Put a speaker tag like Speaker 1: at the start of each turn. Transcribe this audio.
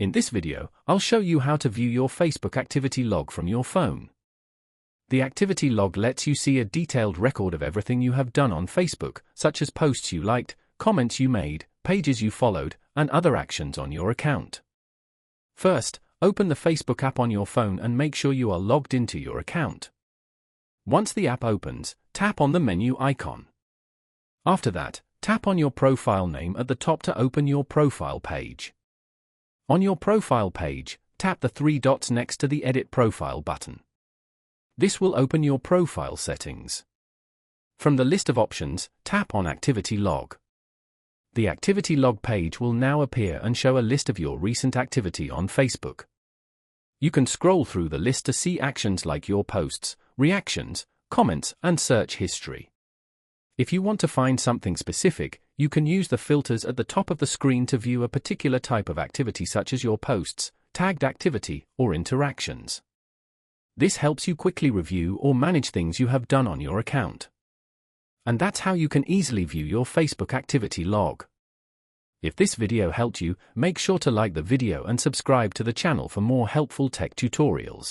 Speaker 1: In this video, I'll show you how to view your Facebook activity log from your phone. The activity log lets you see a detailed record of everything you have done on Facebook, such as posts you liked, comments you made, pages you followed, and other actions on your account. First, open the Facebook app on your phone and make sure you are logged into your account. Once the app opens, tap on the menu icon. After that, tap on your profile name at the top to open your profile page. On your profile page, tap the three dots next to the Edit Profile button. This will open your profile settings. From the list of options, tap on Activity Log. The Activity Log page will now appear and show a list of your recent activity on Facebook. You can scroll through the list to see actions like your posts, reactions, comments, and search history. If you want to find something specific, you can use the filters at the top of the screen to view a particular type of activity such as your posts, tagged activity, or interactions. This helps you quickly review or manage things you have done on your account. And that's how you can easily view your Facebook activity log. If this video helped you, make sure to like the video and subscribe to the channel for more helpful tech tutorials.